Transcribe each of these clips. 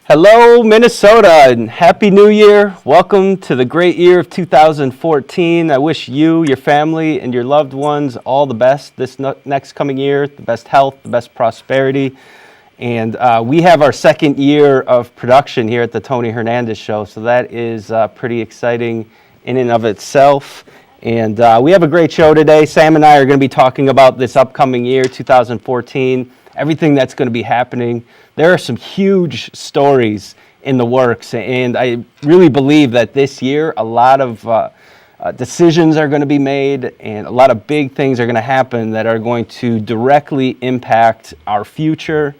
Hello, Minnesota, and Happy New Year. Welcome to the great year of 2014. I wish you, your family, and your loved ones all the best this next coming year, the best health, the best prosperity. And we have our second year of production here at the Tony Hernandez Show, so that is pretty exciting in and of itself. And we have a great show today. Sam and I are going to be talking about this upcoming year, 2014, everything that's going to be happening. There are some huge stories in the works, and I really believe that this year a lot of decisions are going to be made and a lot of big things are going to happen that are going to directly impact our future,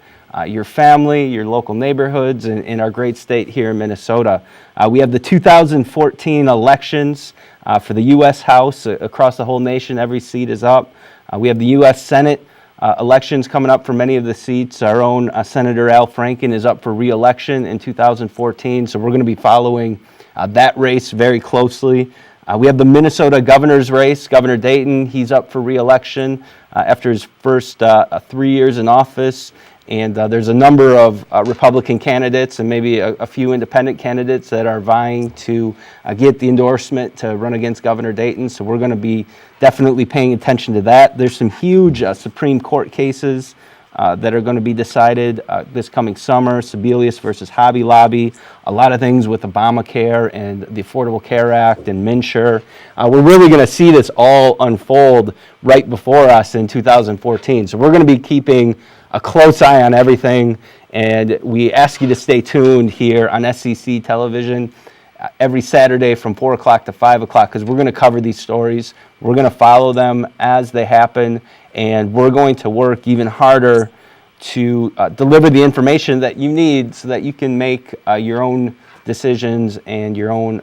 your family, your local neighborhoods, and our great state here in Minnesota. We have the 2014 elections for the U.S. House across the whole nation. Every seat is up. We have the U.S. Senate elections coming up for many of the seats. Our own Senator Al Franken is up for re-election in 2014, so we're going to be following that race very closely. We have the Minnesota governor's race. Governor Dayton, he's up for re-election after his first 3 years in office. And there's a number of Republican candidates and maybe a few independent candidates that are vying to get the endorsement to run against Governor Dayton. So we're going to be definitely paying attention to that. There's some huge Supreme Court cases that are going to be decided this coming summer. Sebelius versus Hobby Lobby, a lot of things with Obamacare and the Affordable Care Act and MNsure. We're really going to see this all unfold right before us in 2014. So we're going to be keeping a close eye on everything, and we ask you to stay tuned here on SEC television every Saturday from 4 o'clock to 5 o'clock, because we're going to cover these stories. We're going to follow them as they happen, and we're going to work even harder to deliver the information that you need so that you can make your own decisions and your own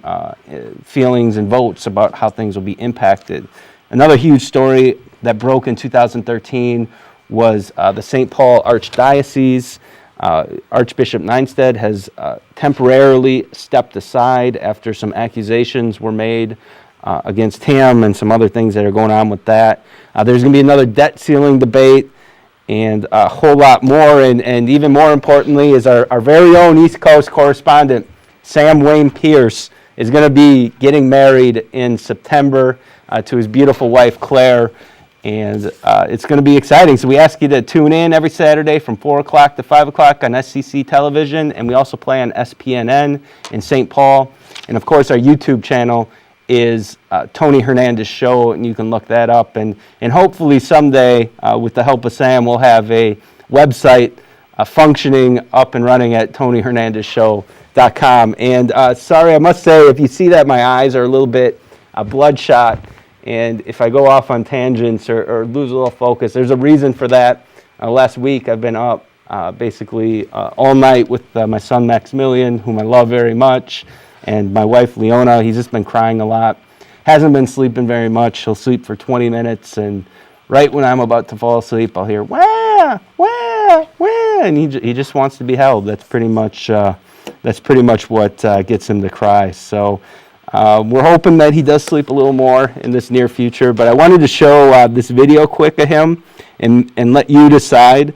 feelings and votes about how things will be impacted. Another huge story that broke in 2013 was the St. Paul Archdiocese. Archbishop Neinstead has temporarily stepped aside after some accusations were made against him and some other things that are going on with that. There's going to be another debt ceiling debate and a whole lot more. And even more importantly is our very own East Coast correspondent, Sam Pearce, is going to be getting married in September to his beautiful wife, Claire. And it's going to be exciting. So we ask you to tune in every Saturday from 4 o'clock to 5 o'clock on SEC television. And we also play on SPNN in St. Paul. And of course, our YouTube channel is Tony Hernandez Show, and you can look that up. And hopefully someday, with the help of Sam, we'll have a website functioning up and running at TonyHernandezShow.com. And sorry, I must say, if you see that my eyes are a little bit bloodshot, and if I go off on tangents or lose a little focus, there's a reason for that. Last week, I've been up basically all night with my son Maximilian, whom I love very much, and my wife Leona. He's just been crying a lot. Hasn't been sleeping very much. He'll sleep for 20 minutes, and right when I'm about to fall asleep, I'll hear, wah, wah, wah, and he just wants to be held. That's pretty much what gets him to cry. So we're hoping that he does sleep a little more in this near future, but I wanted to show this video quick of him and let you decide.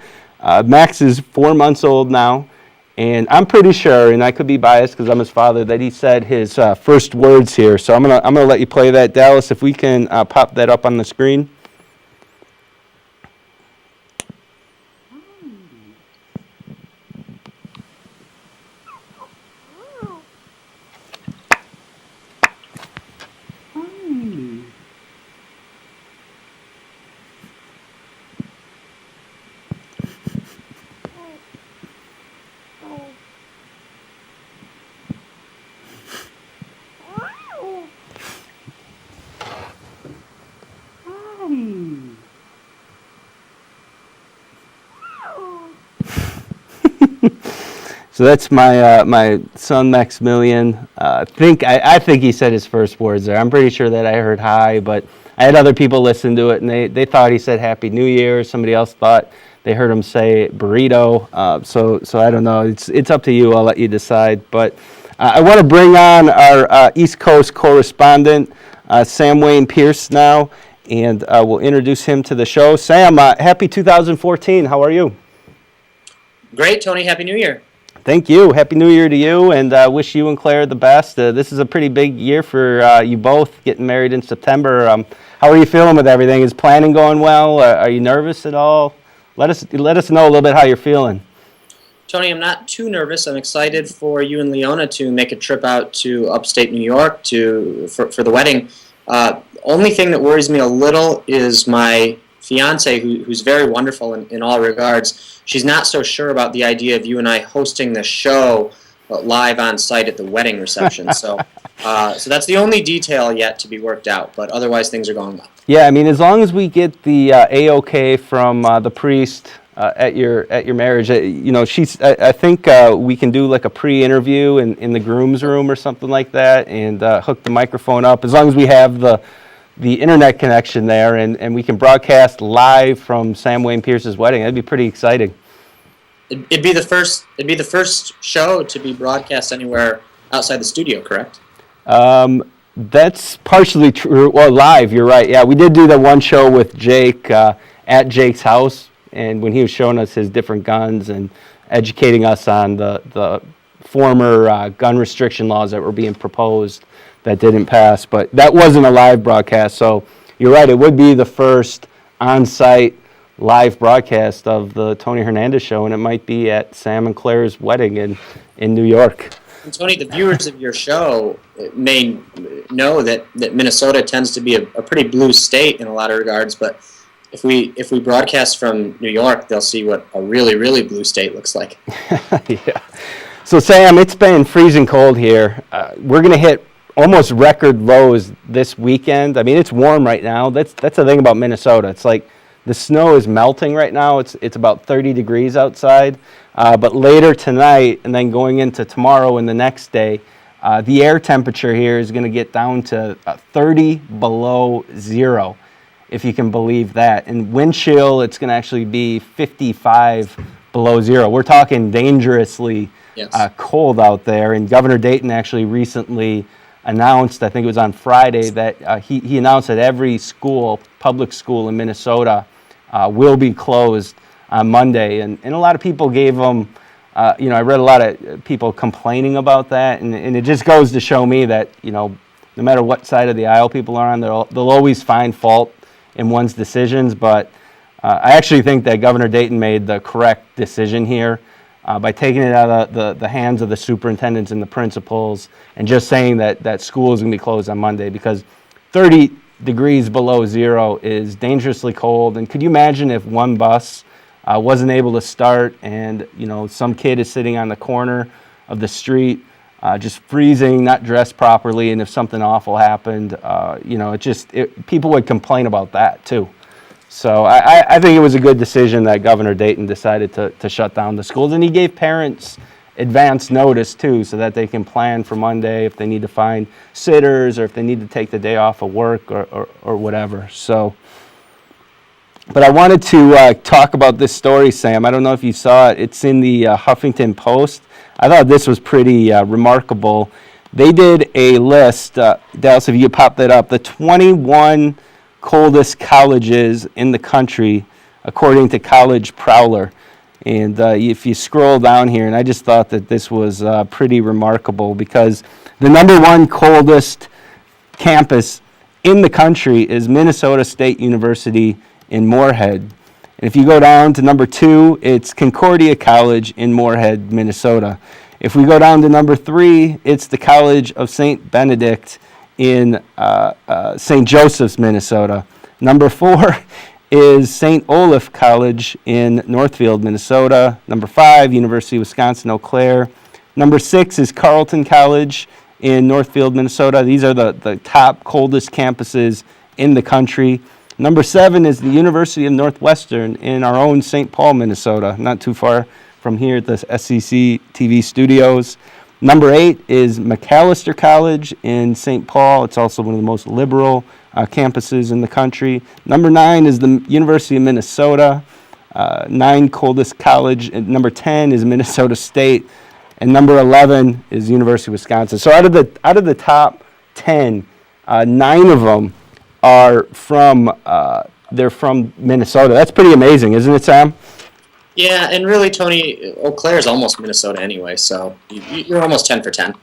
Max is 4 months old now, and I'm pretty sure, and I could be biased because I'm his father, that he said his first words here. So I'm gonna let you play that. Dallas, if we can pop that up on the screen. So that's my son Maximilian. I think he said his first words there. I'm pretty sure that I heard hi, but I had other people listen to it, and they thought he said Happy New Year. Somebody else thought they heard him say burrito. So I don't know. It's up to you. I'll let you decide. But I want to bring on our East Coast correspondent, Sam Pearce, now, and we'll introduce him to the show. Sam, happy 2014. How are you? Great, Tony. Happy New Year. Thank you. Happy New Year to you, and wish you and Claire the best. This is a pretty big year for you both, getting married in September. How are you feeling with everything? Is planning going well? Are you nervous at all? Let us know a little bit how you're feeling. Tony, I'm not too nervous. I'm excited for you and Leona to make a trip out to upstate New York for the wedding. Only thing that worries me a little is my fiance, who's very wonderful in all regards. She's not so sure about the idea of you and I hosting the show live on site at the wedding reception. So that's the only detail yet to be worked out. But otherwise, things are going well. Yeah, I mean, as long as we get the A-OK from the priest at your marriage, I think we can do like a pre-interview in the groom's room or something like that, and hook the microphone up. As long as we have the internet connection there, and we can broadcast live from Sam Pearce's wedding, that'd be pretty exciting. It'd be the first show to be broadcast anywhere outside the studio, correct? That's partially true. Well, live, you're right. Yeah, we did do the one show with Jake at Jake's house, and when he was showing us his different guns and educating us on the former gun restriction laws that were being proposed that didn't pass. But that wasn't a live broadcast, so you're right. It would be the first on-site live broadcast of the Tony Hernandez show, and it might be at Sam and Claire's wedding in New York. And Tony, the viewers of your show may know that Minnesota tends to be a pretty blue state in a lot of regards, but if we broadcast from New York, they'll see what a really, really blue state looks like. Yeah. So Sam, it's been freezing cold here. We're going to hit almost record lows this weekend. I mean, it's warm right now. That's the thing about Minnesota. It's like the snow is melting right now. It's about 30 degrees outside. But later tonight and then going into tomorrow and the next day, the air temperature here is going to get down to 30 below zero, if you can believe that. And wind chill, it's going to actually be 55 below zero. We're talking dangerously cold out there. And Governor Dayton actually recently announced, I think it was on Friday, that he announced that every school, public school in Minnesota, will be closed on Monday. And a lot of people gave them, I read a lot of people complaining about that. And it just goes to show me that, no matter what side of the aisle people are on, they'll always find fault in one's decisions. But I actually think that Governor Dayton made the correct decision here by taking it out of the hands of the superintendents and the principals and just saying that school is going to be closed on Monday, because 30 degrees below zero is dangerously cold. And could you imagine if one bus wasn't able to start and, some kid is sitting on the corner of the street just freezing, not dressed properly, and if something awful happened, people would complain about that too. So I think it was a good decision that Governor Dayton decided to shut down the schools, and he gave parents advance notice too, so that they can plan for Monday if they need to find sitters or if they need to take the day off of work or whatever. So, but I wanted to talk about this story, Sam. I don't know if you saw it. It's in the Huffington Post. I thought this was pretty remarkable. They did a list, Dallas, if you pop that up, the 21 coldest colleges in the country, according to College Prowler. And if you scroll down here, and I just thought that this was pretty remarkable, because the number one coldest campus in the country is Minnesota State University in Moorhead. And if you go down to number 2, it's Concordia College in Moorhead, Minnesota. If we go down to number 3, it's the College of St. Benedict in St. Joseph's, Minnesota. Number 4 is St. Olaf College in Northfield, Minnesota. Number 5, University of Wisconsin-Eau Claire. Number 6 is Carleton College in Northfield, Minnesota. These are the top coldest campuses in the country. Number 7 is the University of Northwestern in our own St. Paul, Minnesota, not too far from here at the SEC TV studios. Number 8 is McAllister College in St. Paul. It's also one of the most liberal campuses in the country. Number 9 is the University of Minnesota, 9 coldest college. And number 10 is Minnesota State, and number 11 is University of Wisconsin. So out of the top 10, 9 of them are from they're from Minnesota. That's pretty amazing, isn't it, Sam? Yeah, and really, Tony, Eau Claire is almost Minnesota anyway, so you're almost 10 for 10.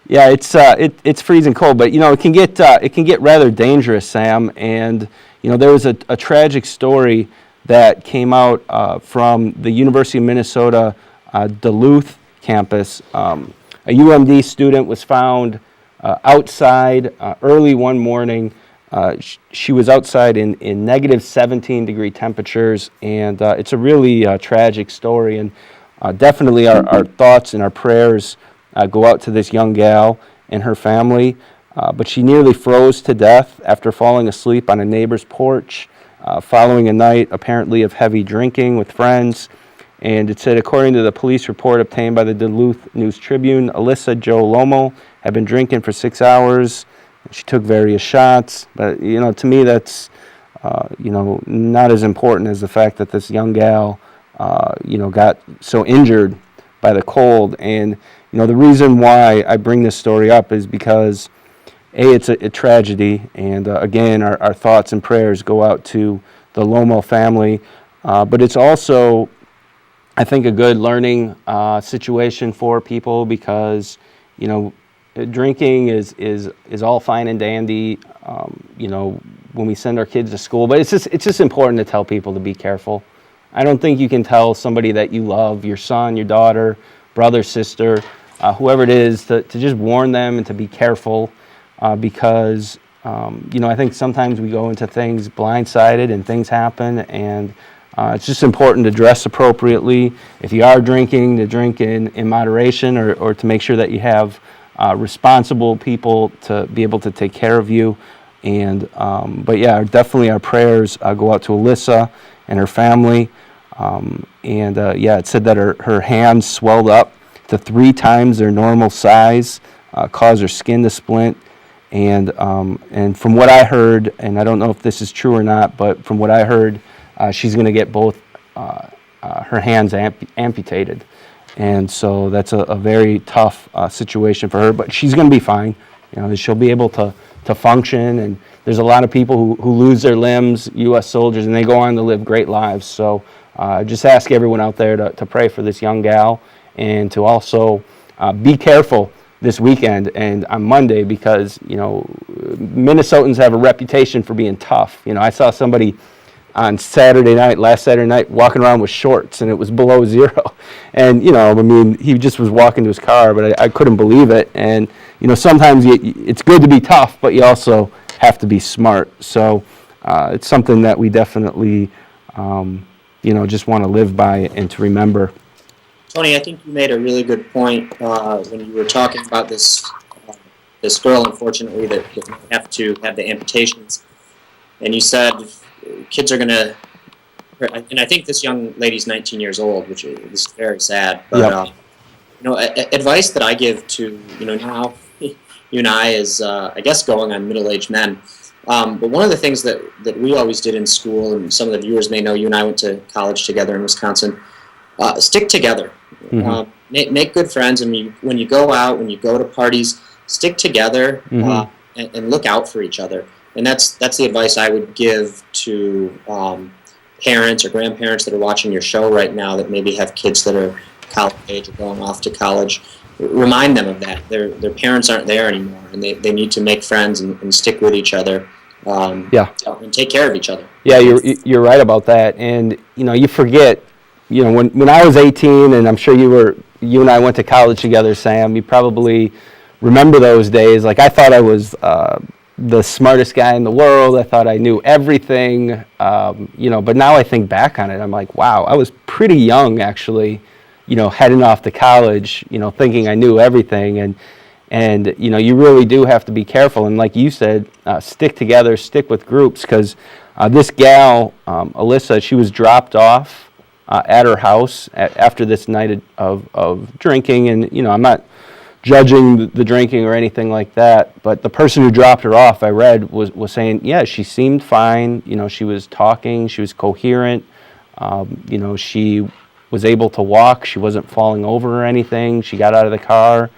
Yeah, it's freezing cold, but it can get rather dangerous, Sam. And there was a tragic story that came out from the University of Minnesota Duluth campus. A UMD student was found outside early one morning. She was outside in negative 17-degree temperatures, and it's a really tragic story. And definitely our thoughts and our prayers go out to this young gal and her family. But she nearly froze to death after falling asleep on a neighbor's porch following a night apparently of heavy drinking with friends. And it said, according to the police report obtained by the Duluth News-Tribune, Alyssa Jo Lomo had been drinking for 6 hours. She took various shots. But, to me, that's, not as important as the fact that this young gal, got so injured by the cold. And, the reason why I bring this story up is because, A, it's a tragedy. And, again, our thoughts and prayers go out to the Lomo family. But it's also, I think, a good learning situation for people because, drinking is all fine and dandy, when we send our kids to school. But it's just important to tell people to be careful. I don't think you can tell somebody that you love, your son, your daughter, brother, sister, whoever it is, to just warn them and to be careful because, I think sometimes we go into things blindsided and things happen, and it's just important to dress appropriately. If you are drinking, to drink in moderation or to make sure that you have responsible people to be able to take care of you. And but yeah, definitely our prayers go out to Alyssa and her family. It said that her hands swelled up to 3 times their normal size, caused her skin to splint. And from what I heard, and I don't know if this is true or not, but from what I heard, she's going to get both her hands amputated. And so that's a very tough situation for her, but she's going to be fine. She'll be able to function. And there's a lot of people who lose their limbs, U.S. soldiers, and they go on to live great lives. So just ask everyone out there to pray for this young gal and to also be careful this weekend and on Monday because, Minnesotans have a reputation for being tough. I saw somebody on last Saturday night, walking around with shorts, and it was below zero. And, he just was walking to his car, but I couldn't believe it. And, sometimes it's good to be tough, but you also have to be smart. So it's something that we definitely, just want to live by and to remember. Tony, I think you made a really good point when you were talking about this girl, unfortunately, that have to have the amputations. And you said kids are going to, and I think this young lady's 19 years old, which is very sad. But, advice that I give to, now you and I is, I guess, going on middle-aged men. But one of the things that we always did in school, and some of the viewers may know, you and I went to college together in Wisconsin, stick together. Mm-hmm. Make good friends, and when you go out, when you go to parties, stick together and look out for each other. And that's the advice I would give to parents or grandparents that are watching your show right now that maybe have kids that are college age or going off to college. Remind them of that. Their parents aren't there anymore, and they need to make friends and stick with each other. And take care of each other. Yeah, you're right about that. And you forget. When I was 18, and I'm sure you and I went to college together, Sam. You probably remember those days. Like I thought I was the smartest guy in the world. I thought I knew everything. But now I think back on it, I'm like, wow, I was pretty young actually. Heading off to college, thinking I knew everything, and you really do have to be careful. And like you said, stick together, stick with groups, because this gal, Alyssa, she was dropped off at her house after this night of drinking, and I'm not judging the drinking or anything like that, but the person who dropped her off, I read, was saying, yeah, she seemed fine. She was talking, she was coherent. She was able to walk. She wasn't falling over or anything. She got out of the car,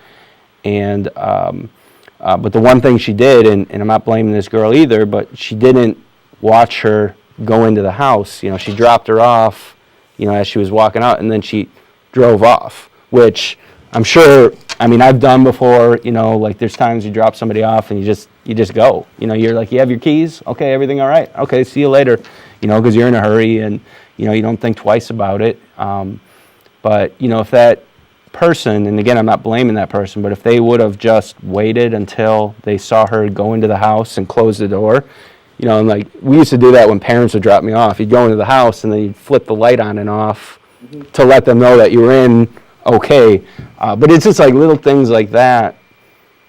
and but the one thing she did, and I'm not blaming this girl either, but she didn't watch her go into the house. She dropped her off, as she was walking out, and then she drove off, which I'm sure, I've done before, like there's times you drop somebody off and you just go, you're like, you have your keys? Okay, everything all right? Okay, see you later, because you're in a hurry and, you don't think twice about it. But, if that person, and again, I'm not blaming that person, but if they would have just waited until they saw her go into the house and close the door, and like we used to do that when parents would drop me off. You'd go into the house and then you'd flip the light on and off to let them know that you were in okay. But it's just like little things like that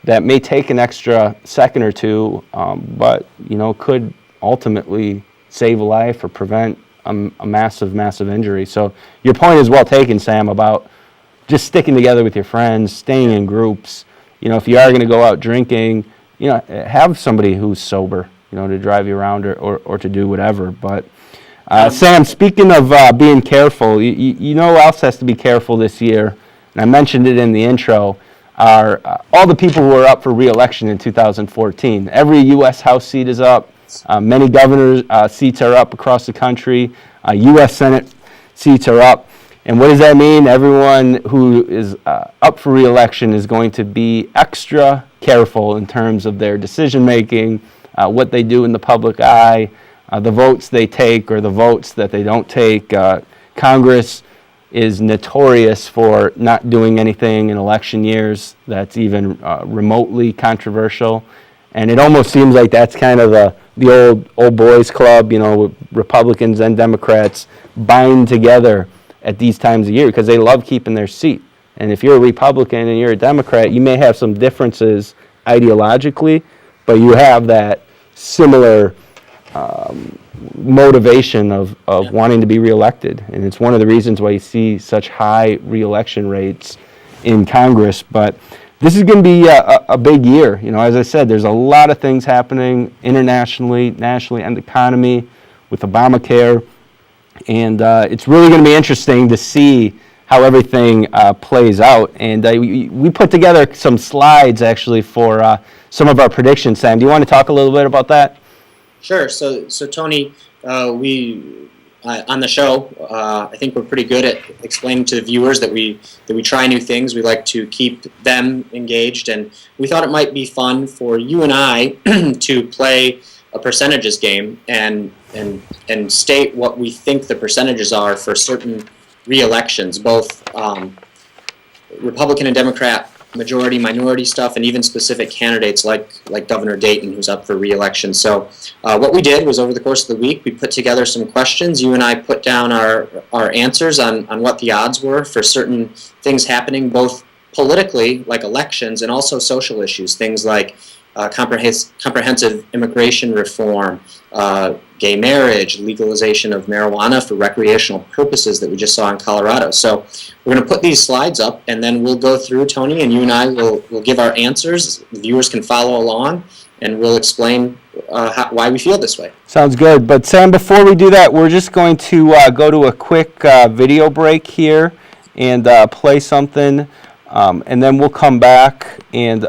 may take an extra second or two, but, could ultimately save a life or prevent a massive injury. So your point is well taken, Sam, about just sticking together with your friends, staying in groups. If you are going to go out drinking, have somebody who's sober, to drive you around or to do whatever. But Sam, speaking of being careful, you know who else has to be careful this year, and I mentioned it in the intro, are all the people who are up for re-election in 2014. Every U.S. House seat is up. Many governors' seats are up across the country. U.S. Senate seats are up. And what does that mean? Everyone who is up for re-election is going to be extra careful in terms of their decision-making, what they do in the public eye, the votes they take or the votes that they don't take. Congress is notorious for not doing anything in election years that's even remotely controversial. And it almost seems like that's kind of the old boys club, with Republicans and Democrats bind together at these times of year because they love keeping their seat. And if you're a Republican and you're a Democrat, you may have some differences ideologically, but you have that similar motivation of wanting to be reelected. And it's one of the reasons why you see such high reelection rates in Congress. But this is going to be a big year. As I said, there's a lot of things happening internationally, nationally, and the economy with Obamacare. And it's really going to be interesting to see how everything plays out. And we put together some slides, actually, for some of our predictions. Sam, do you want to talk a little bit about that? Sure. So Tony, we on the show, I think we're pretty good at explaining to the viewers that we try new things. We like to keep them engaged, and we thought it might be fun for you and I to play a percentages game and state what we think the percentages are for certain re-elections, both Republican and Democrat, majority, minority stuff, and even specific candidates like Governor Dayton, who's up for re-election. So what we did was over the course of the week, we put together some questions. You and I put down our answers on what the odds were for certain things happening, both politically, like elections, and also social issues, things like comprehensive immigration reform, gay marriage, legalization of marijuana for recreational purposes that we just saw in Colorado. So we're going to put these slides up, and then we'll go through, Tony, and you and I will give our answers. The viewers can follow along, and we'll explain why we feel this way. Sounds good. But Sam, before we do that, we're just going to go to a quick video break here and play something, and then we'll come back and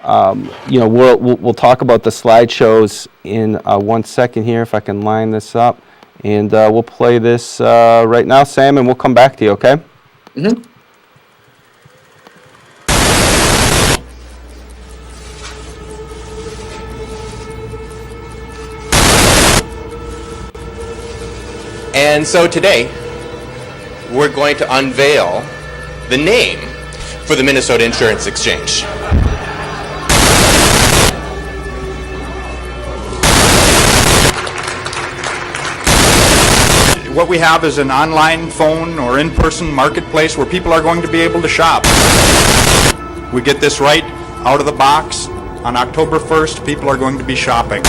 we'll talk about the slideshows in 1 second here, if I can line this up. And we'll play this right now, Sam, and we'll come back to you, okay? Mm-hmm. And so today, we're going to unveil the name for the Minnesota Insurance Exchange. What we have is an online phone or in-person marketplace where people are going to be able to shop. We get this right out of the box. On October 1st, people are going to be shopping.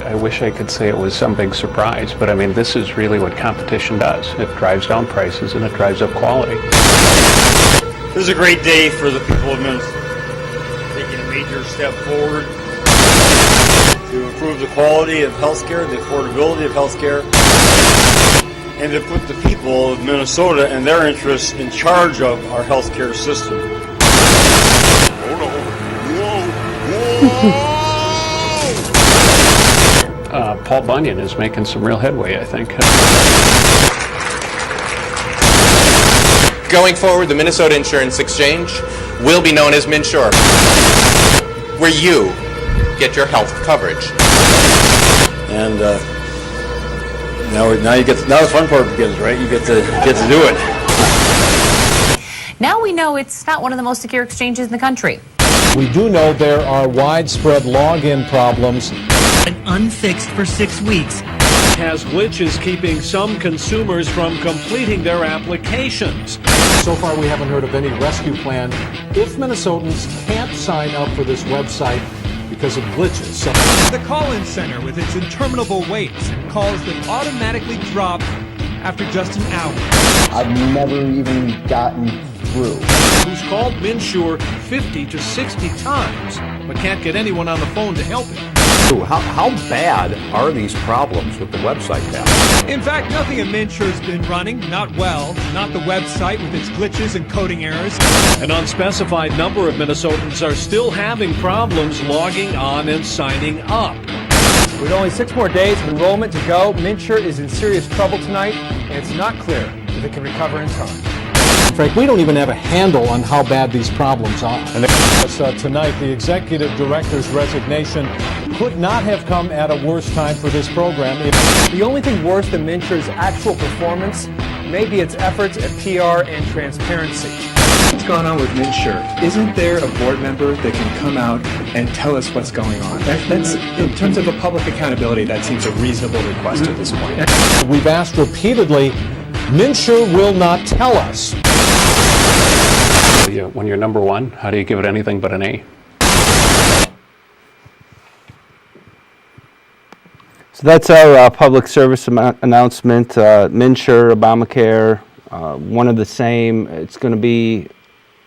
I wish I could say it was some big surprise, but I mean, this is really what competition does. It drives down prices and it drives up quality. This is a great day for the people of Minnesota, taking a major step forward to improve the quality of healthcare, the affordability of healthcare, and to put the people of Minnesota and their interests in charge of our healthcare system. Paul Bunyan is making some real headway, I think. Going forward, the Minnesota Insurance Exchange will be known as MNsure, where you get your health coverage. And now the fun part begins, right? You get to do it. Now we know it's not one of the most secure exchanges in the country. We do know there are widespread login problems. Been unfixed for 6 weeks. Has glitches keeping some consumers from completing their applications. So far, we haven't heard of any rescue plan if Minnesotans can't sign up for this website because of glitches. So the call-in center with its interminable waits and calls that automatically drop after just an hour. I've never even gotten through. Who's called MNsure 50 to 60 times, but can't get anyone on the phone to help him. how bad are these problems with the website now? In fact, nothing in MNsure's been running, not well, not the website with its glitches and coding errors. An unspecified number of Minnesotans are still having problems logging on and signing up. With only 6 more days of enrollment to go, MNsure is in serious trouble tonight, and it's not clear if it can recover in time. Frank, we don't even have a handle on how bad these problems are. And tonight, the executive director's resignation could not have come at a worse time for this program. The only thing worse than MNsure's actual performance may be its efforts at PR and transparency. What's going on with MNsure? Isn't there a board member that can come out and tell us what's going on? That's in terms of a public accountability, that seems a reasonable request at this point. We've asked repeatedly, MNsure will not tell us. When you're number one, how do you give it anything but an A? So that's our public service announcement. MNsure, Obamacare, one of the same. It's going to be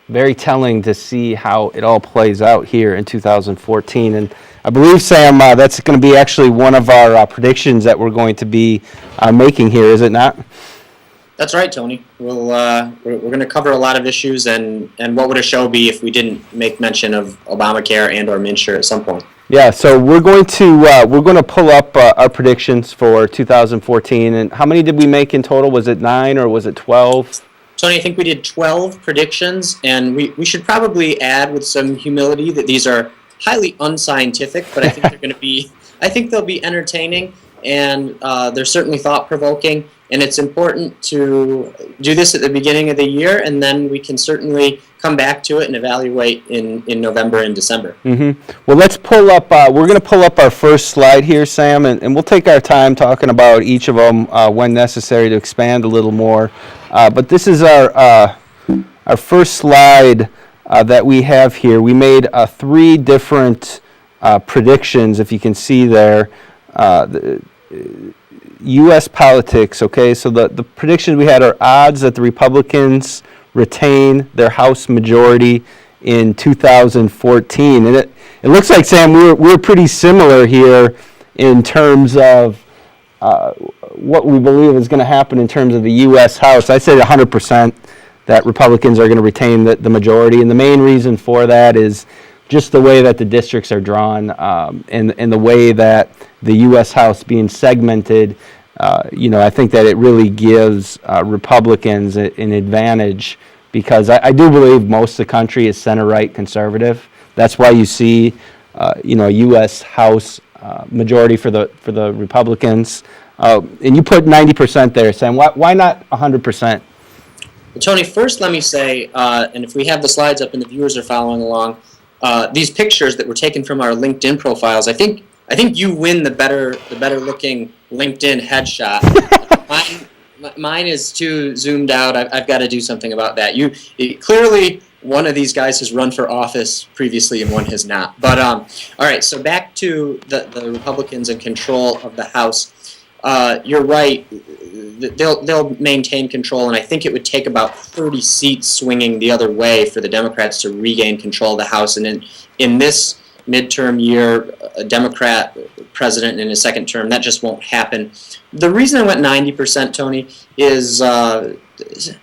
very telling to see how it all plays out here in 2014. And I believe, Sam, that's going to be actually one of our predictions that we're going to be making here, is it not? That's right, Tony. We're going to cover a lot of issues, and what would a show be if we didn't make mention of Obamacare and or MNsure at some point? Yeah, so we're going to pull up our predictions for 2014. And how many did we make in total? Was it 9 or was it 12? Tony, I think we did 12 predictions, and we should probably add with some humility that these are highly unscientific, but I think they're going to be. I think they'll be entertaining, and they're certainly thought-provoking. And it's important to do this at the beginning of the year, and then we can certainly come back to it and evaluate in November and December. Mm-hmm. Well, let's pull up, we're going to pull up our first slide here, Sam, and we'll take our time talking about each of them when necessary to expand a little more. But this is our first slide that we have here. We made 3 different predictions, if you can see there. U.S. politics, okay, so the predictions we had are odds that the Republicans retain their House majority in 2014. And it looks like, Sam, we're pretty similar here in terms of what we believe is going to happen in terms of the U.S. House. I say 100% that Republicans are going to retain the majority, and the main reason for that is just the way that the districts are drawn and the way that the U.S. House being segmented, I think that it really gives Republicans an advantage because I do believe most of the country is center-right conservative. That's why you see, a U.S. House majority for the Republicans. And you put 90% there, Sam. Why not 100%? Well, Tony, first let me say, and if we have the slides up and the viewers are following along, these pictures that were taken from our LinkedIn profiles, I think you win the better looking LinkedIn headshot. Mine is too zoomed out. I've got to do something about that. Clearly one of these guys has run for office previously and one has not. But all right, so back to the Republicans in control of the House. You're right. They'll maintain control, and I think it would take about 30 seats swinging the other way for the Democrats to regain control of the House. And in this midterm year, a Democrat president in his second term, that just won't happen. The reason I went 90%, Tony, is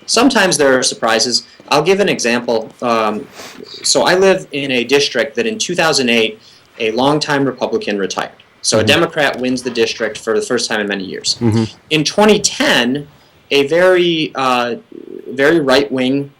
sometimes there are surprises. I'll give an example. So I live in a district that in 2008, a longtime Republican retired. So a Democrat wins the district for the first time in many years. Mm-hmm. In 2010, a very right-wing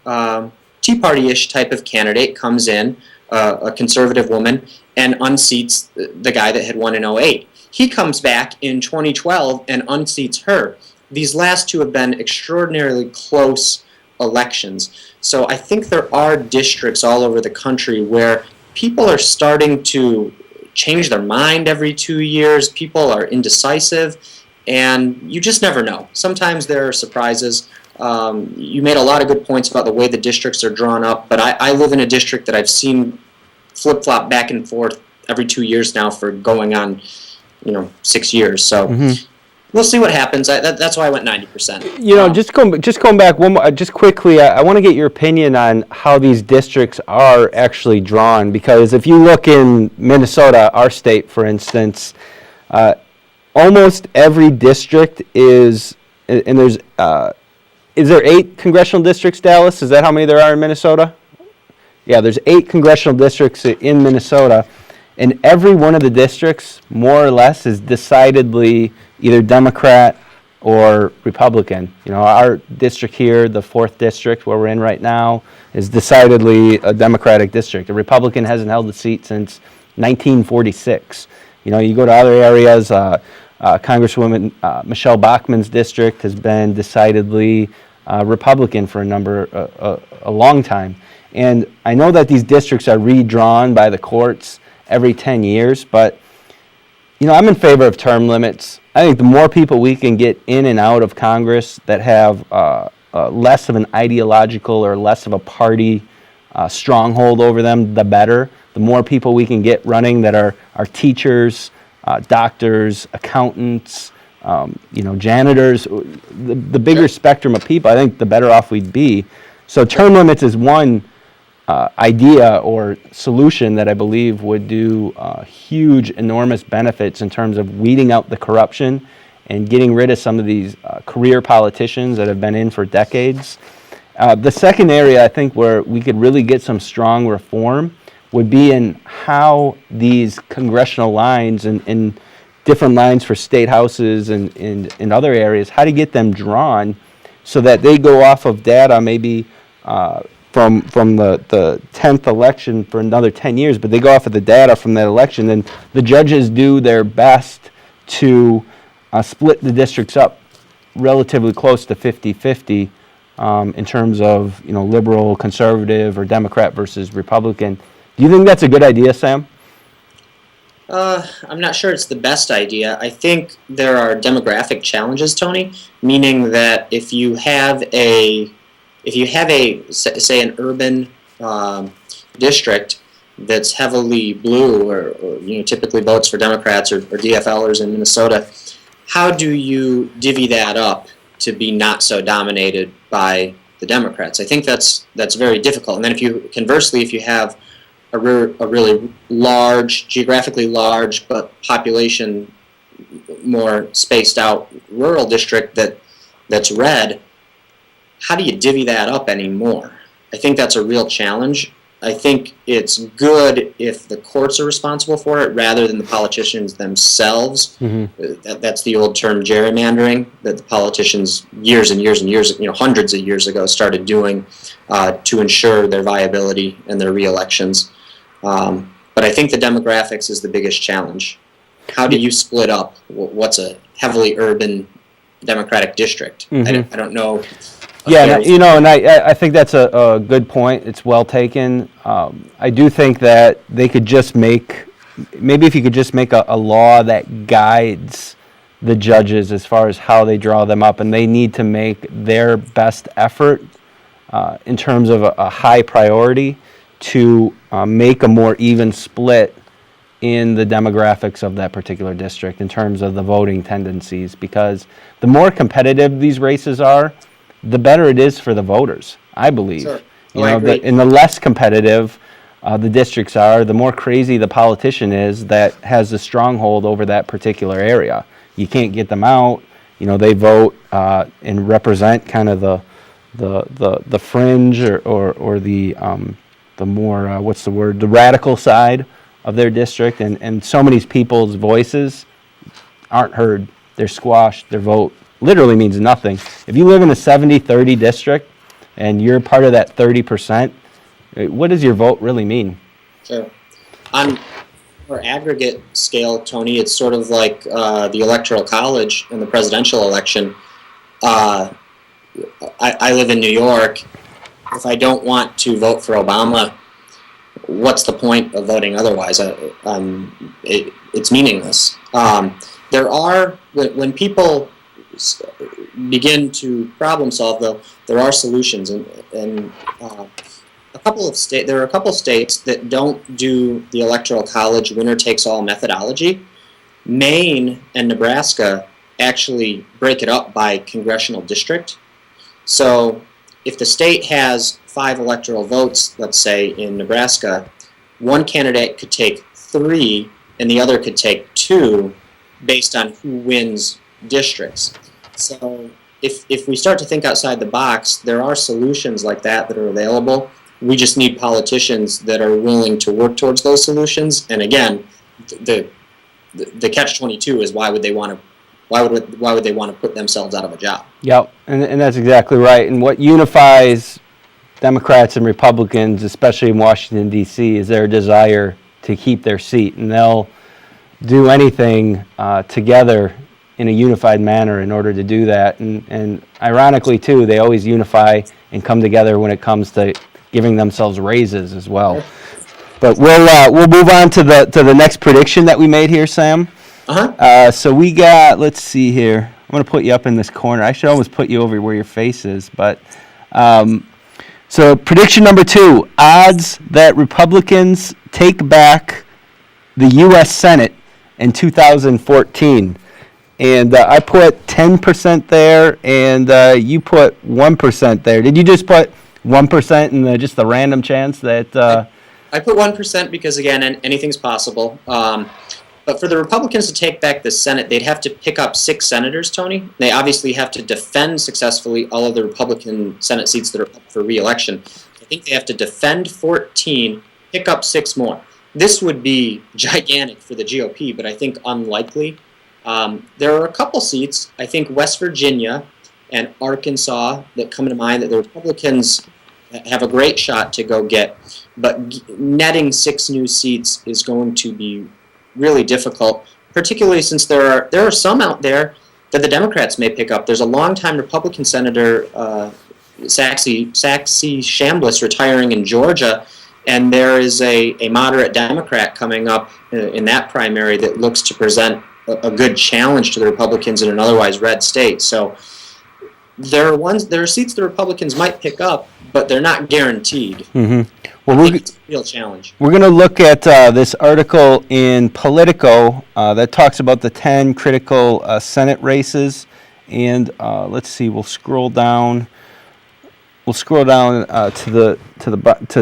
Tea Party-ish type of candidate comes in, a conservative woman, and unseats the guy that had won in 2008. He comes back in 2012 and unseats her. These last two have been extraordinarily close elections. So I think there are districts all over the country where people are starting to change their mind every 2 years. People are indecisive, and you just never know. Sometimes there are surprises. You made a lot of good points about the way the districts are drawn up, but I live in a district that I've seen flip-flop back and forth every 2 years now for going on 6 years. So we'll see what happens. That's why I went 90%. Just going back one more, just quickly, I want to get your opinion on how these districts are actually drawn, because if you look in Minnesota, our state, for instance, almost every district is, and there's, is there 8 congressional districts, Dallas? Is that how many there are in Minnesota? Yeah, there's 8 congressional districts in Minnesota, and every one of the districts, more or less, is decidedly either Democrat or Republican. Our district here, the 4th district where we're in right now, is decidedly a Democratic district. A Republican hasn't held a seat since 1946. You go to other areas, Congresswoman Michelle Bachmann's district has been decidedly Republican for a long time. And I know that these districts are redrawn by the courts every 10 years, but I'm in favor of term limits. I think the more people we can get in and out of Congress that have less of an ideological or less of a party stronghold over them, the better. The more people we can get running that are teachers, doctors, accountants, janitors, the bigger spectrum of people, I think the better off we'd be. So term limits is one idea or solution that I believe would do huge, enormous benefits in terms of weeding out the corruption and getting rid of some of these career politicians that have been in for decades. The second area I think where we could really get some strong reform would be in how these congressional lines and different lines for state houses and in other areas, how to get them drawn so that they go off of data maybe from the 10th election for another 10 years, but they go off of the data from that election, and the judges do their best to split the districts up relatively close to 50-50 in terms of liberal, conservative, or Democrat versus Republican. Do you think that's a good idea, Sam? I'm not sure it's the best idea. I think there are demographic challenges, Tony, meaning that if you have a say an urban district that's heavily blue or typically votes for Democrats or DFLers in Minnesota, how do you divvy that up to be not so dominated by the Democrats? I think that's very difficult. And then if you have a really large, geographically large, but population more spaced out rural district that's red, how do you divvy that up anymore? I think that's a real challenge. I think it's good if the courts are responsible for it rather than the politicians themselves. That's the old term gerrymandering that the politicians years and years and years, hundreds of years ago started doing to ensure their viability and their re-elections. But I think the demographics is the biggest challenge. How do you split up what's a heavily urban Democratic district? I don't know. Yeah, and I think that's a good point. It's well taken. I do think that they could just maybe if you could just make a law that guides the judges as far as how they draw them up, and they need to make their best effort in terms of a high priority to make a more even split in the demographics of that particular district in terms of the voting tendencies, because the more competitive these races are, the better it is for the voters, I believe. Sure. And the less competitive the districts are, the more crazy the politician is that has a stronghold over that particular area. You can't get them out. They vote and represent kind of the fringe or the more the radical side of their district, and so many people's voices aren't heard. They're squashed. Their vote literally means nothing. If you live in a 70-30 district and you're part of that 30%, what does your vote really mean? Sure. On our aggregate scale, Tony, it's sort of like the Electoral College in the presidential election. I live in New York. If I don't want to vote for Obama, what's the point of voting otherwise? It's meaningless. There are, when people begin to problem solve, though, there are solutions, and there are a couple of states that don't do the Electoral College winner-takes-all methodology. Maine and Nebraska actually break it up by congressional district. So if the state has 5 electoral votes, let's say in Nebraska, one candidate could take 3 and the other could take 2 based on who wins districts. So if we start to think outside the box, there are solutions like that are available. We just need politicians that are willing to work towards those solutions. And again, the catch-22 is why would they want to put themselves out of a job? Yep, and that's exactly right. And what unifies Democrats and Republicans, especially in Washington, D.C., is their desire to keep their seat. And they'll do anything together in a unified manner in order to do that. And ironically, too, they always unify and come together when it comes to giving themselves raises as well. But we'll move on to the next prediction that we made here, Sam. So we got, let's see here. I'm going to put you up in this corner. I should almost put you over where your face is. But so prediction number 2, odds that Republicans take back the U.S. Senate in 2014. And I put 10% there, and you put 1% there. Did you just put 1% in just the random chance that... I put 1% because, again, anything's possible. But for the Republicans to take back the Senate, they'd have to pick up 6 senators, Tony. They obviously have to defend successfully all of the Republican Senate seats that are up for re-election. I think they have to defend 14, pick up 6 more. This would be gigantic for the GOP, but I think unlikely. There are a couple seats, I think West Virginia and Arkansas, that come to mind that the Republicans have a great shot to go get. But netting 6 new seats is going to be really difficult, particularly since there are some out there that the Democrats may pick up. There's a longtime Republican Senator, Saxy Chambliss, retiring in Georgia, and there is a moderate Democrat coming up in that primary that looks to present a good challenge to the Republicans in an otherwise red state. So there are seats the Republicans might pick up, but they're not guaranteed. Mm-hmm. Well, it's a real challenge. We're going to look at this article in Politico that talks about the 10 critical Senate races, and let's see. We'll scroll down. To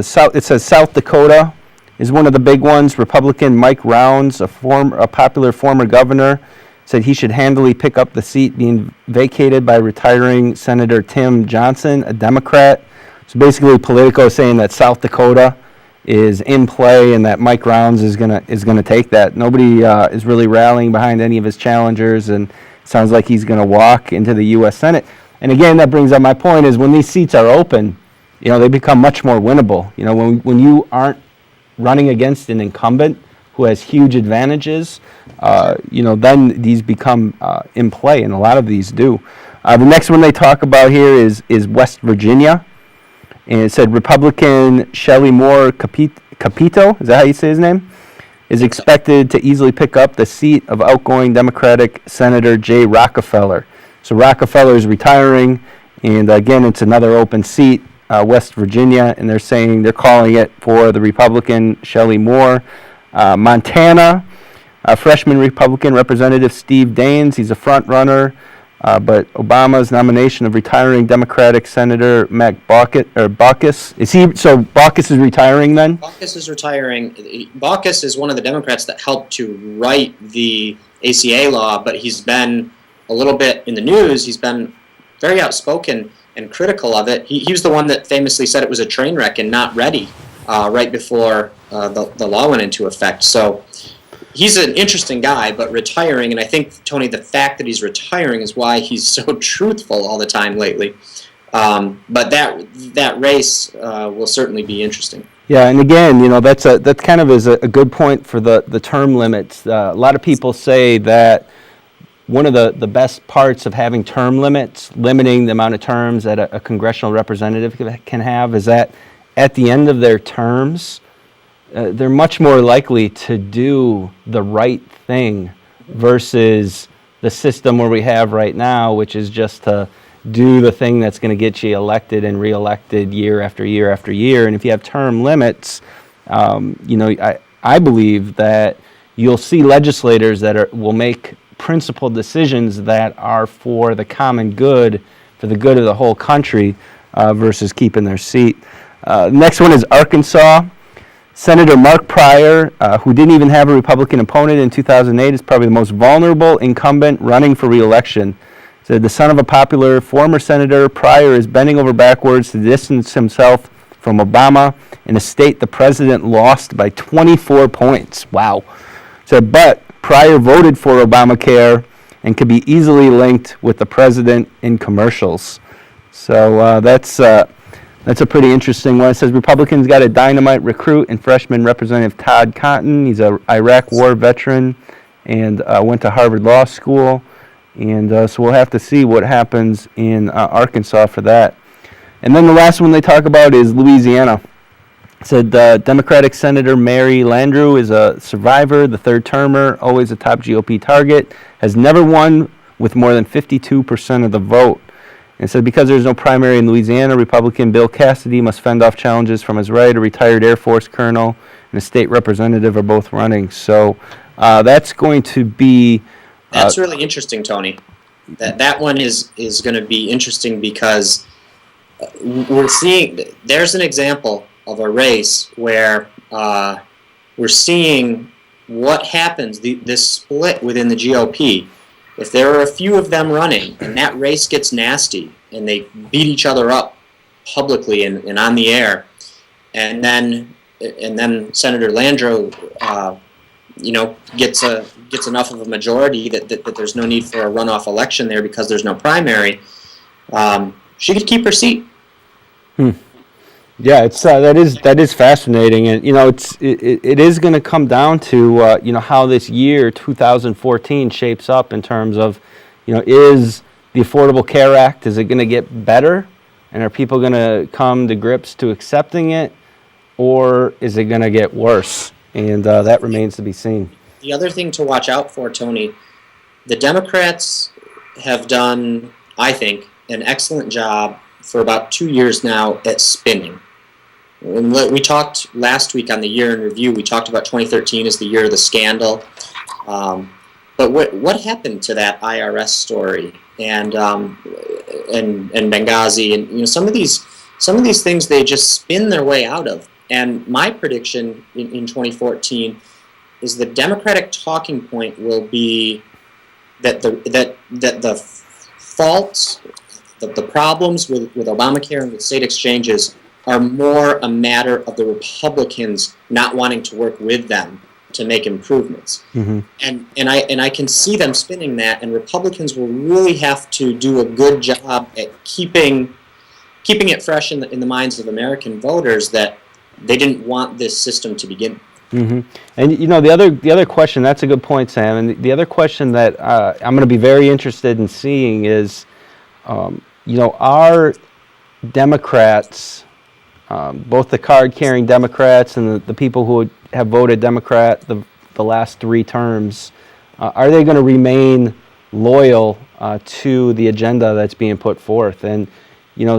South. It says South Dakota is one of the big ones. Republican Mike Rounds, a popular former governor, said he should handily pick up the seat being vacated by retiring Senator Tim Johnson, a Democrat. So basically, Politico is saying that South Dakota is in play and that Mike Rounds is gonna take that. Nobody is really rallying behind any of his challengers, and it sounds like he's going to walk into the U.S. Senate. And again, that brings up my point: is when these seats are open, they become much more winnable. When you aren't running against an incumbent who has huge advantages, then these become in play, and a lot of these do. The next one they talk about here is West Virginia. And it said Republican Shelley Moore Capito, is that how you say his name? Is expected to easily pick up the seat of outgoing Democratic Senator Jay Rockefeller. So Rockefeller is retiring, and again, it's another open seat, West Virginia, and they're calling it for the Republican Shelley Moore. Montana, freshman Republican Representative Steve Daines, he's a front runner. But Obama's nomination of retiring Democratic Senator Mac Baucus, so Baucus is retiring then? Baucus is retiring. Baucus is one of the Democrats that helped to write the ACA law, but he's been a little bit in the news. He's been very outspoken and critical of it. He was the one that famously said it was a train wreck and not ready. right before the law went into effect. So he's an interesting guy, but retiring, and I think, Tony, the fact that he's retiring is why he's so truthful all the time lately. But that race will certainly be interesting. Yeah, and again, that kind of is a good point for the term limits. A lot of people say that one of the best parts of having term limits, limiting the amount of terms that a congressional representative can have, is that at the end of their terms, they're much more likely to do the right thing versus the system where we have right now, which is just to do the thing that's going to get you elected and reelected year after year after year. And if you have term limits, I believe that you'll see legislators that will make principled decisions that are for the common good, for the good of the whole country, versus keeping their seat. Next one is Arkansas. Senator Mark Pryor, who didn't even have a Republican opponent in 2008, is probably the most vulnerable incumbent running for re-election. Said the son of a popular former senator, Pryor is bending over backwards to distance himself from Obama in a state the president lost by 24 points. Wow. Said, but Pryor voted for Obamacare and could be easily linked with the president in commercials. So that's a pretty interesting one. It says Republicans got a dynamite recruit and freshman Representative Todd Cotton. He's an Iraq War veteran and went to Harvard Law School. And so we'll have to see what happens in Arkansas for that. And then the last one they talk about is Louisiana. It said Democratic Senator Mary Landrieu is a survivor, the third termer, always a top GOP target, has never won with more than 52% of the vote. And it said because there's no primary in Louisiana, Republican Bill Cassidy must fend off challenges from his right. A retired Air Force colonel and a state representative are both running. So that's going to be... That's really interesting, Tony. That one is going to be interesting because we're seeing, there's an example of a race where we're seeing what happens, this split within the GOP. If there are a few of them running and that race gets nasty and they beat each other up publicly and on the air, and then Senator Landrieu gets enough of a majority that there's no need for a runoff election there because there's no primary, she could keep her seat. Yeah, it's that is fascinating, and it is going to come down to how this year 2014 shapes up in terms of is the Affordable Care Act, is it going to get better, and are people going to come to grips to accepting it, or is it going to get worse? And that remains to be seen. The other thing to watch out for, Tony, the Democrats have done, I think, an excellent job for about 2 years now at spinning. And we talked last week on the year in review, we talked about 2013 as the year of the scandal. But what happened to that IRS story and Benghazi and some of these things they just spin their way out of. And my prediction in 2014 is the Democratic talking point will be that the faults, the problems with Obamacare and with state exchanges are more a matter of the Republicans not wanting to work with them to make improvements. Mm-hmm. And I can see them spinning that, and Republicans will really have to do a good job at keeping it fresh in the minds of American voters that they didn't want this system to begin with. Mm-hmm. And the other question, that's a good point, Sam. And the other question that I'm going to be very interested in seeing is, are Democrats, both the card-carrying Democrats and the people who have voted Democrat the last 3 terms, are they going to remain loyal to the agenda that's being put forth? And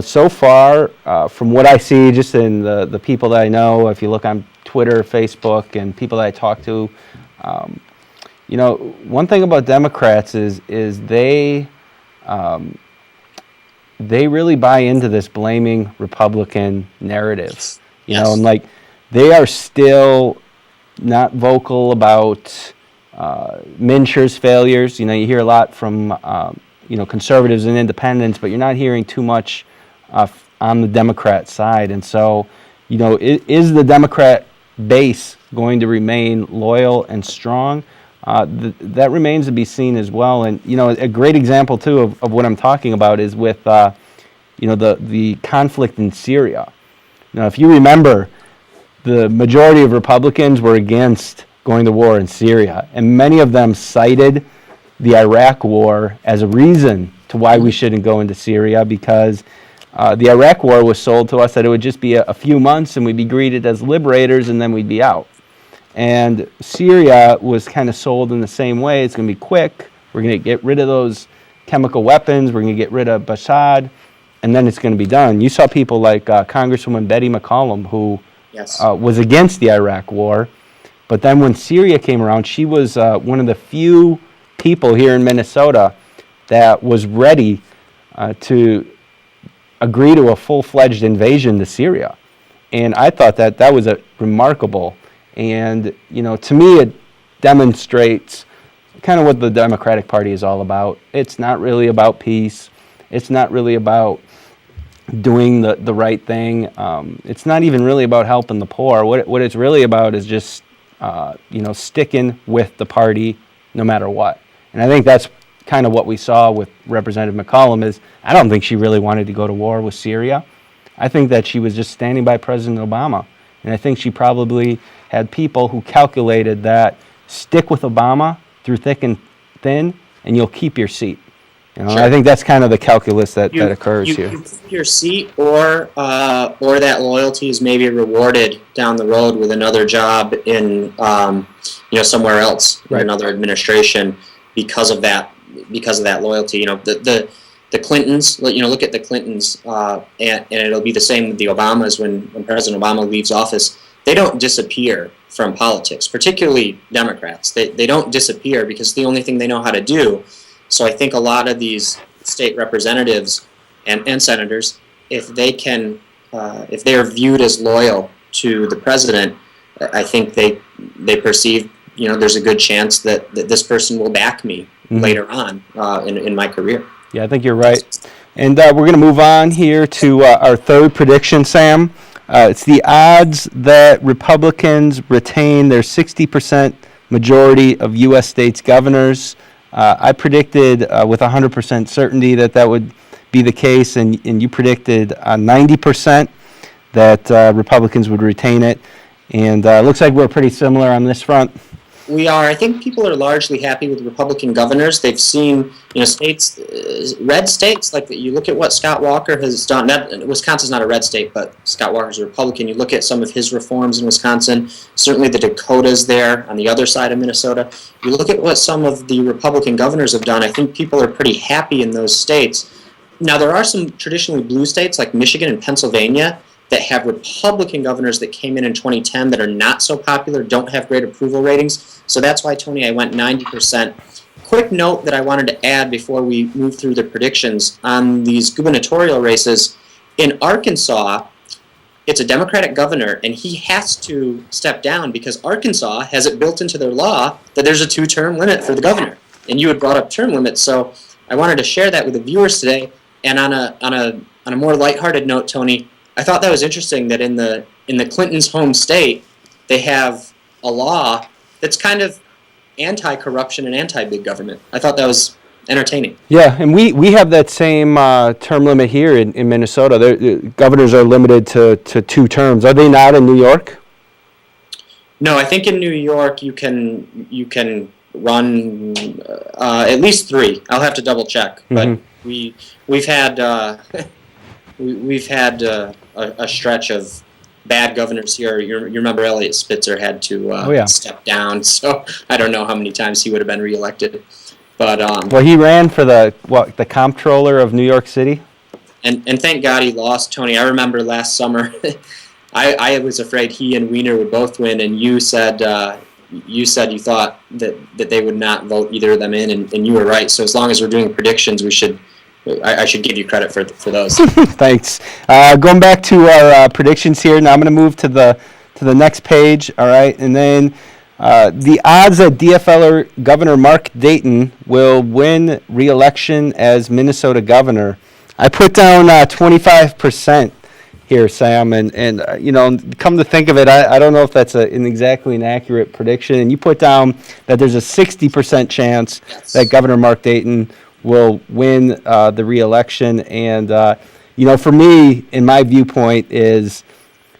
so far, from what I see, just in the people that I know, if you look on Twitter, Facebook, and people that I talk to, one thing about Democrats is they really buy into this blaming Republican narrative, and they are still not vocal about Minshir's failures. You hear a lot from conservatives and independents, but you're not hearing too much on the Democrat side. And so, is the Democrat base going to remain loyal and strong? That remains to be seen as well. And, a great example, too, of what I'm talking about is with, the conflict in Syria. Now, if you remember, the majority of Republicans were against going to war in Syria, and many of them cited the Iraq war as a reason to why we shouldn't go into Syria, because the Iraq war was sold to us that it would just be a few months and we'd be greeted as liberators and then we'd be out. And Syria was kind of sold in the same way. It's going to be quick. We're going to get rid of those chemical weapons. We're going to get rid of Bashar, and then it's going to be done. You saw people like Congresswoman Betty McCollum, who was against the Iraq war. But then when Syria came around, she was one of the few people here in Minnesota that was ready to agree to a full-fledged invasion to Syria. And I thought that was remarkable. And, to me, it demonstrates kind of what the Democratic Party is all about. It's not really about peace. It's not really about doing the right thing. It's not even really about helping the poor. What it's really about is just, sticking with the party no matter what. And I think that's kind of what we saw with Representative McCollum is I don't think she really wanted to go to war with Syria. I think that she was just standing by President Obama. And I think she probably had people who calculated that stick with Obama through thick and thin, and you'll keep your seat. Sure. I think that's kind of the calculus that occurs here. You keep your seat, or that loyalty is maybe rewarded down the road with another job in somewhere else, in another administration, because of that loyalty. The Clintons, look at the Clintons, and it'll be the same with the Obamas when President Obama leaves office. They don't disappear from politics, particularly Democrats. They don't disappear because it's the only thing they know how to do. So I think a lot of these state representatives and senators, if they are viewed as loyal to the president, I think they perceive, there's a good chance that this person will back me later on in my career. Yeah, I think you're right. And we're going to move on here to our third prediction, Sam. It's the odds that Republicans retain their 60% majority of U.S. states' governors. I predicted with 100% certainty that would be the case, and you predicted 90% that Republicans would retain it. And it looks like we're pretty similar on this front. We are. I think people are largely happy with Republican governors. They've seen, states, red states, like you look at what Scott Walker has done. Wisconsin's not a red state, but Scott Walker's a Republican. You look at some of his reforms in Wisconsin, certainly the Dakotas there on the other side of Minnesota. You look at what some of the Republican governors have done, I think people are pretty happy in those states. Now, there are some traditionally blue states like Michigan and Pennsylvania that have Republican governors that came in 2010 that are not so popular, don't have great approval ratings. So that's why, Tony, I went 90%. Quick note that I wanted to add before we move through the predictions on these gubernatorial races. In Arkansas, it's a Democratic governor, and he has to step down because Arkansas has it built into their law that there's a 2-term limit for the governor. And you had brought up term limits, so I wanted to share that with the viewers today. And on a more lighthearted note, Tony, I thought that was interesting that in the Clintons' home state, they have a law that's kind of anti-corruption and anti-big government. I thought that was entertaining. Yeah, and we have that same term limit here in Minnesota. The governors are limited to 2 terms. Are they not in New York? No, I think in New York you can run at least 3. I'll have to double check, but we've had a stretch of bad governors here. You remember Eliot Spitzer had to step down, so I don't know how many times he would have been reelected. But well, he ran for the comptroller of New York City, and thank God he lost, Tony. I remember last summer, I was afraid he and Wiener would both win, and you said you thought that they would not vote either of them in, and you were right. So as long as we're doing predictions, I should give you credit for those. Thanks. Going back to our predictions here, now I'm going to move to the next page. All right, and then the odds that DFLer Governor Mark Dayton will win re-election as Minnesota governor. I put down 25% here, Sam. And come to think of it, I don't know if that's exactly an accurate prediction. And you put down that there's a 60% chance that Governor Mark Dayton will win the re-election. And, for me, in my viewpoint, is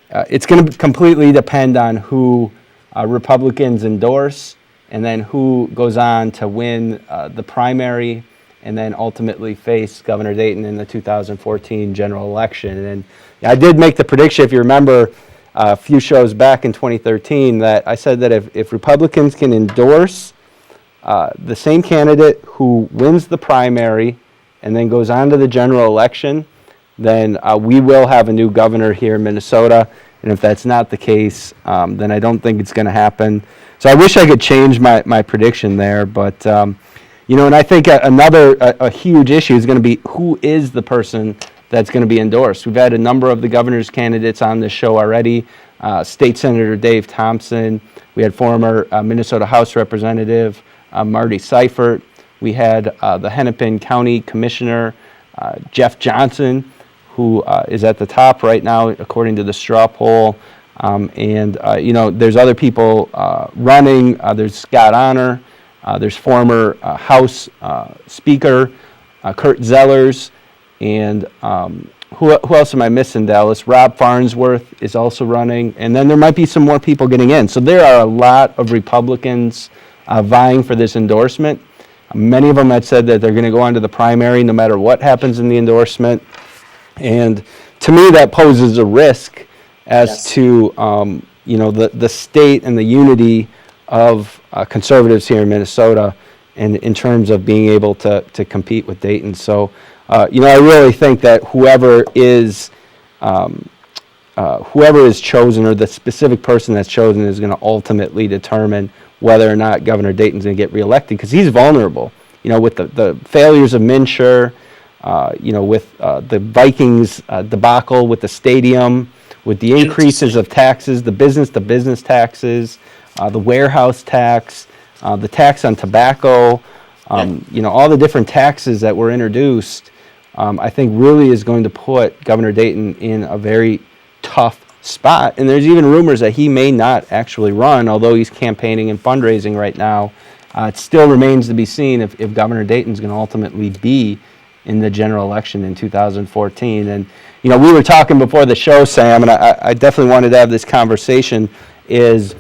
it's going to completely depend on who Republicans endorse and then who goes on to win the primary and then ultimately face Governor Dayton in the 2014 general election. And I did make the prediction, if you remember, a few shows back in 2013, that I said that if Republicans can endorse the same candidate who wins the primary and then goes on to the general election, then we will have a new governor here in Minnesota. And if that's not the case, then I don't think it's going to happen. So I wish I could change my prediction there, but and I think another huge issue is going to be who is the person that's going to be endorsed. We've had a number of the governor's candidates on this show already. State Senator Dave Thompson. We had former Minnesota House Representative Marty Seifert. We had the Hennepin County Commissioner Jeff Johnson, who is at the top right now according to the straw poll. There's other people running. There's Scott Honor. There's former House Speaker Kurt Zellers, and who else am I missing, Dallas? Rob Farnsworth is also running, and then there might be some more people getting in. So there are a lot of Republicans vying for this endorsement. Many of them had said that they're going to go on to the primary no matter what happens in the endorsement, and to me that poses a risk as to the state and the unity of conservatives here in Minnesota, and in terms of being able to compete with Dayton. So, I really think that whoever is chosen, or the specific person that's chosen, is going to ultimately determine whether or not Governor Dayton's going to get reelected, because he's vulnerable. With the failures of Minshire, with the Vikings debacle with the stadium, with the increases of taxes, the business-to-business taxes, the warehouse tax, the tax on tobacco, all the different taxes that were introduced, I think really is going to put Governor Dayton in a very tough spot. And there's even rumors that he may not actually run, although he's campaigning and fundraising right now. It still remains to be seen if Governor Dayton's going to ultimately be in the general election in 2014. And, we were talking before the show, Sam, and I definitely wanted to have this conversation, is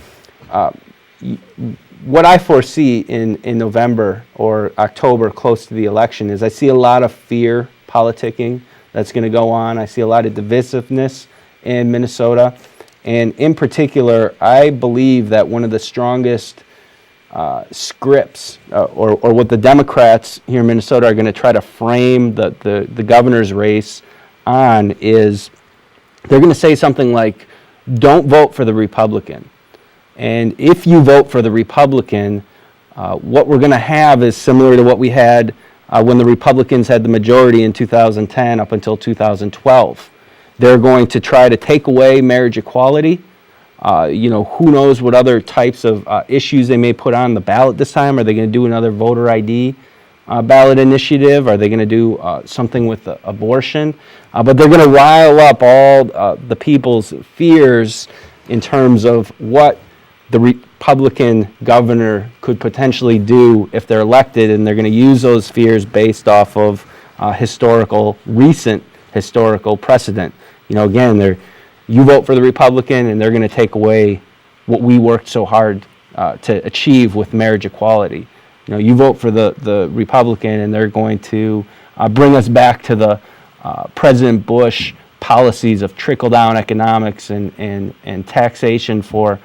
what I foresee in November or October, close to the election, is I see a lot of fear politicking that's going to go on. I see a lot of divisiveness in Minnesota. And in particular, I believe that one of the strongest scripts, or what the Democrats here in Minnesota are going to try to frame the governor's race on, is they're going to say something like, don't vote for the Republican. And if you vote for the Republican, what we're going to have is similar to what we had when the Republicans had the majority in 2010 up until 2012. They're going to try to take away marriage equality. Who knows what other types of issues they may put on the ballot this time. Are they going to do another voter ID ballot initiative? Are they going to do something with abortion? But they're going to rile up all the people's fears in terms of what the Republican governor could potentially do if they're elected, and they're going to use those fears based off of recent historical precedent. Again, you vote for the Republican, and they're going to take away what we worked so hard to achieve with marriage equality. You vote for the Republican, and they're going to bring us back to the President Bush policies of trickle-down economics and taxation for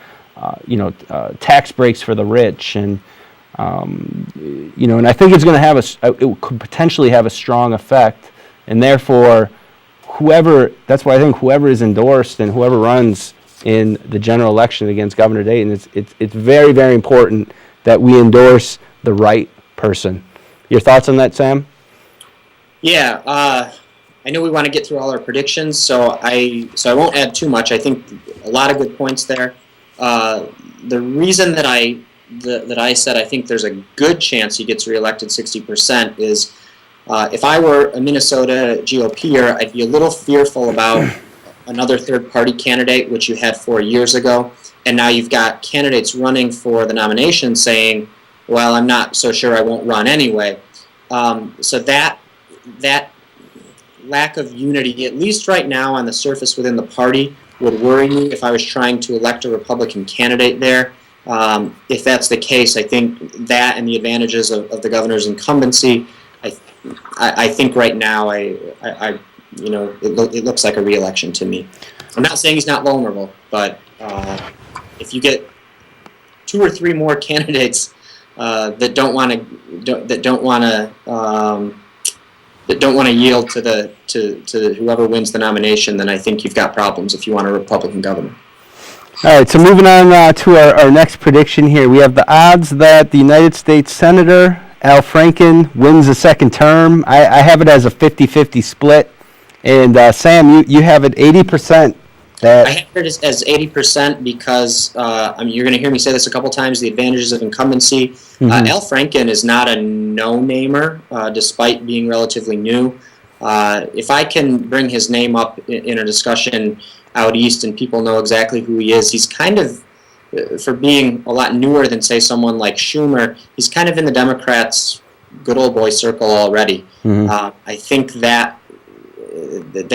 tax breaks for the rich, and and I think it's going to have it could potentially have a strong effect, and therefore that's why I think whoever is endorsed and whoever runs in the general election against Governor Dayton, it's very, very important that we endorse the right person. Your thoughts on that, Sam? Yeah, I know we want to get through all our predictions, so I won't add too much. I think a lot of good points there. The reason that I said I think there's a good chance he gets reelected 60% is if I were a Minnesota GOPer, I'd be a little fearful about another third-party candidate, which you had 4 years ago, and now you've got candidates running for the nomination saying, well, I'm not so sure, I won't run anyway. So that lack of unity, at least right now on the surface within the party, would worry me if I was trying to elect a Republican candidate there. If that's the case, I think that and the advantages of the governor's incumbency, I think right now, it looks like a re-election to me. I'm not saying he's not vulnerable, but if you get 2 or 3 more candidates that don't want to yield to whoever wins the nomination, then I think you've got problems if you want a Republican governor. All right, so moving on to our next prediction here. We have the odds that the United States Senator Al Franken wins a second term. I have it as a 50-50 split. And Sam, you have it 80%. I have it as 80% because, you're going to hear me say this a couple times, the advantages of incumbency. Mm-hmm. Al Franken is not a no-namer, despite being relatively new. If I can bring his name up in a discussion out east and people know exactly who he is, he's kind of, for being a lot newer than, say, someone like Schumer, he's kind of in the Democrats' good old boy circle already. Mm-hmm. I think that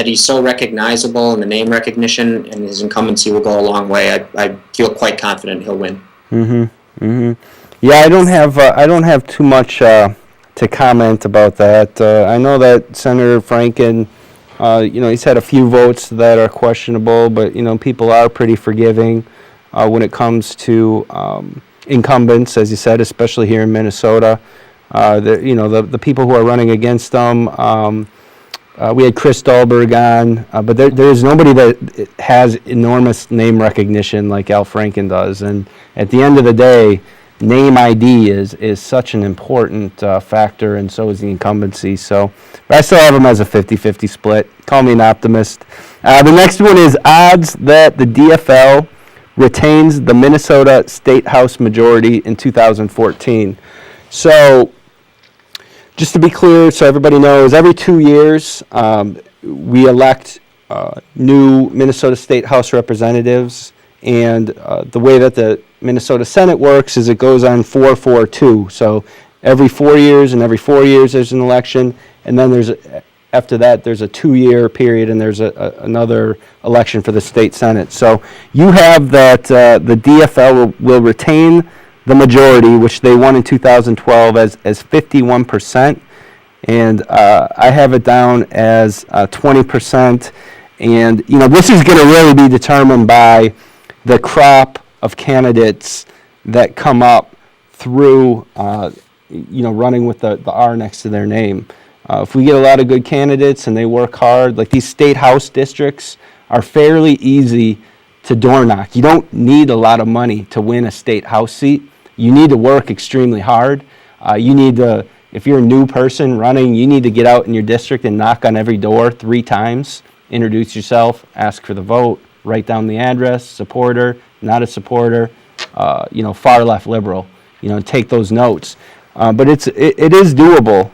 he's so recognizable and the name recognition and his incumbency will go a long way. I feel quite confident he'll win. Mm-hmm. Mm-hmm. Yeah, I don't have too much to comment about that. I know that Senator Franken, he's had a few votes that are questionable, but people are pretty forgiving when it comes to incumbents, as you said, especially here in Minnesota. The people who are running against them. We had Chris Dahlberg on, but there's nobody that has enormous name recognition like Al Franken does. And at the end of the day, name ID is such an important factor, and so is the incumbency. So, but I still have him as a 50-50 split. Call me an optimist. The next one is odds that the DFL retains the Minnesota State House majority in 2014. So, just to be clear, so everybody knows, every 2 years we elect new Minnesota State House representatives, and the way that the Minnesota Senate works is it goes on 4-4-2. So every 4 years and every 4 years there's an election, and then after that there's a 2-year period and there's another election for the state Senate. So you have that the DFL will retain the majority, which they won in 2012 as 51%, and I have it down as 20%. And this is going to really be determined by the crop of candidates that come up through running with the R next to their name. If we get a lot of good candidates and they work hard, like these state house districts are fairly easy to door knock. You don't need a lot of money to win a state house seat. You need to work extremely hard. You need to, if you're a new person running, you need to get out in your district and knock on every door 3 times, introduce yourself, ask for the vote, write down the address, supporter, not a supporter, far left liberal, take those notes. But it is doable.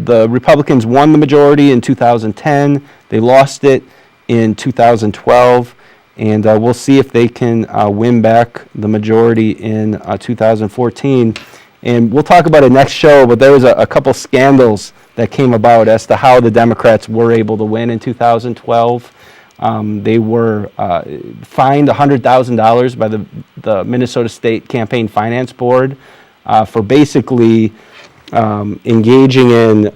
The Republicans won the majority in 2010. They lost it in 2012. And we'll see if they can win back the majority in 2014. And we'll talk about it next show, but there was a couple scandals that came about as to how the Democrats were able to win in 2012. They were fined $100,000 by the Minnesota State Campaign Finance Board for basically engaging in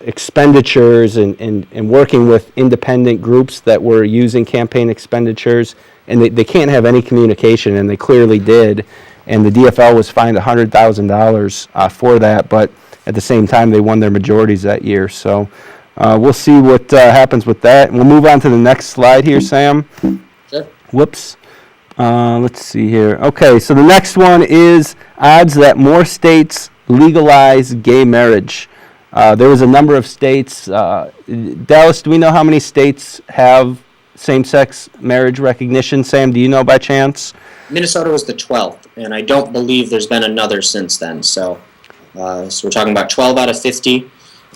expenditures and working with independent groups that were using campaign expenditures, and they can't have any communication, and they clearly did, and the DFL was fined $100,000 for that, but at the same time they won their majorities that year. So we'll see what happens with that. We'll move on to the next slide here, Sam. Sure. Whoops. Let's see here. Okay, so the next one is odds that more states legalize gay marriage. There was a number of states. Dallas, do we know how many states have same-sex marriage recognition? Sam, do you know by chance? Minnesota was the 12th, and I don't believe there's been another since then. So we're talking about 12 out of 50.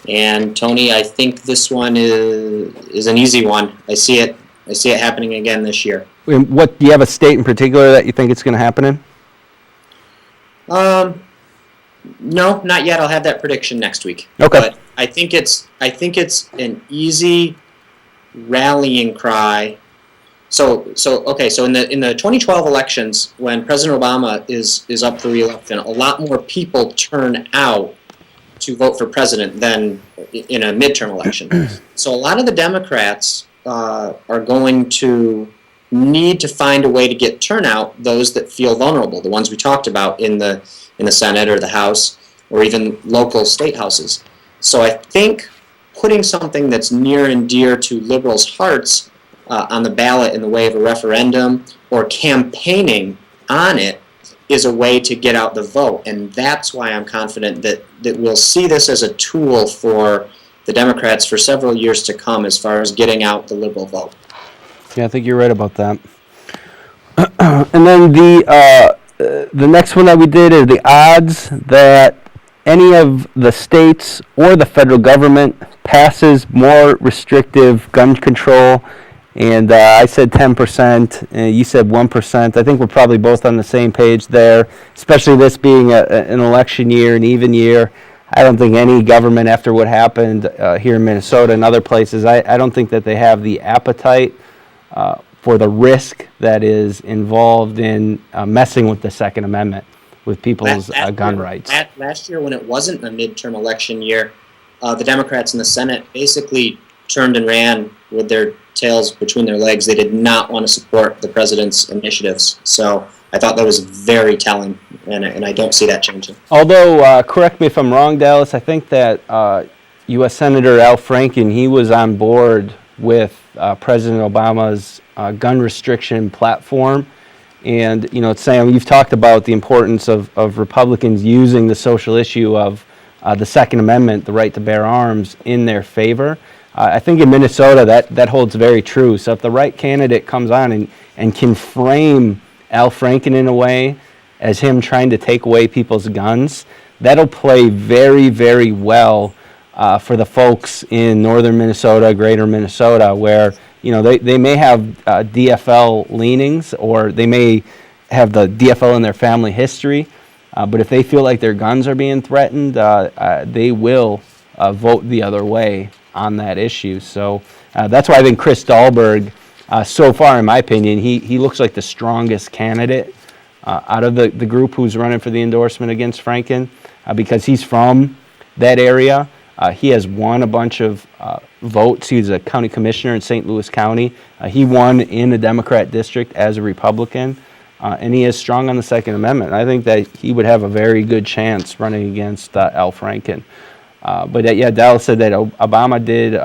And Tony, I think this one is an easy one. I see it I see it happening again this year. And what do you have a state in particular that you think it's going to happen in? No, not yet. I'll have that prediction next week. Okay. But I think it's an easy rallying cry. So in the 2012 elections, when President Obama is up for re-election, a lot more people turn out to vote for president than in a midterm election. So a lot of the Democrats are going to need to find a way to get turnout, those that feel vulnerable, the ones we talked about in the Senate or the House or even local state houses. So I think putting something that's near and dear to liberals' hearts on the ballot in the way of a referendum or campaigning on it is a way to get out the vote. And that's why I'm confident that we'll see this as a tool for the Democrats for several years to come as far as getting out the liberal vote. Yeah, I think you're right about that. And then the next one that we did are the odds that any of the states or the federal government passes more restrictive gun control. And I said 10%, and you said 1%. I think we're probably both on the same page there, especially this being an election year, an even year. I don't think any government, after what happened here in Minnesota and other places, I don't think that they have the appetite for the risk that is involved in messing with the Second Amendment, with people's gun rights. Last year, when it wasn't a midterm election year, the Democrats in the Senate basically turned and ran with their tails between their legs. They did not want to support the president's initiatives. So I thought that was very telling, and I don't see that changing. Although, correct me if I'm wrong, Dallas, I think that U.S. Senator Al Franken, he was on board with President Obama's gun restriction platform. And, you know, Sam, you've talked about the importance of Republicans using the social issue of the Second Amendment, the right to bear arms, in their favor. I think in Minnesota that holds very true. So if the right candidate comes on and can frame Al Franken in a way as him trying to take away people's guns, that'll play very, very well for the folks in northern Minnesota, greater Minnesota, where, you know, they may have DFL leanings, or they may have the DFL in their family history, but if they feel like their guns are being threatened, they will vote the other way on that issue. So that's why I think Chris Dahlberg, so far in my opinion, he looks like the strongest candidate out of the group who's running for the endorsement against Franken, because he's from that area. He has won a bunch of votes. He's a county commissioner in St. Louis County. He won in a Democrat district as a Republican, and he is strong on the Second Amendment. I think that he would have a very good chance running against Al Franken. But yeah, Dallas said that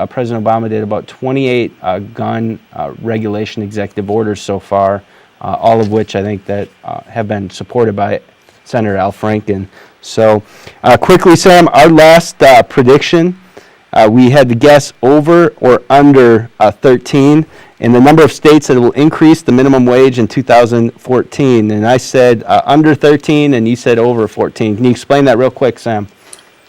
President Obama did about 28 gun regulation executive orders so far, all of which I think that have been supported by Senator Al Franken. So quickly, Sam, our last prediction, we had to guess over or under 13, and the number of states that will increase the minimum wage in 2014. And I said under 13, and you said over 14. Can you explain that real quick, Sam?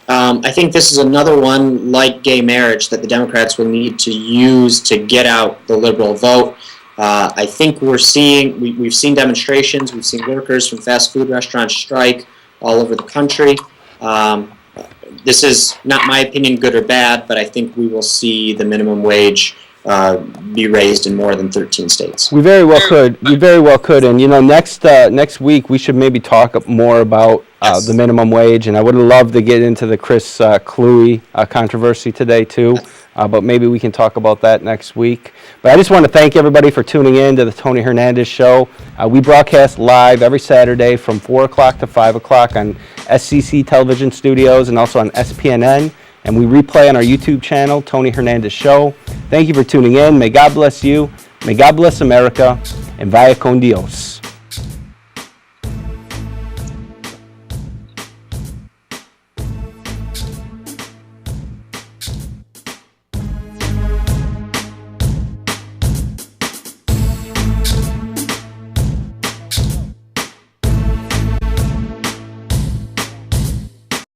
I think this is another one like gay marriage that the Democrats will need to use to get out the liberal vote. I think we've seen demonstrations, we've seen workers from fast food restaurants strike all over the country. This is not my opinion, good or bad, but I think we will see the minimum wage be raised in more than 13 states. We very well could. We very well could. And, you know, next week we should maybe talk more about the minimum wage. And I would love to get into the Chris Cluey controversy today, too. But maybe we can talk about that next week. But I just want to thank everybody for tuning in to the Tony Hernandez Show. We broadcast live every Saturday from 4 o'clock to 5 o'clock on SCC Television Studios and also on SPNN. And we replay on our YouTube channel, Tony Hernandez Show. Thank you for tuning in. May God bless you. May God bless America. And vaya con Dios.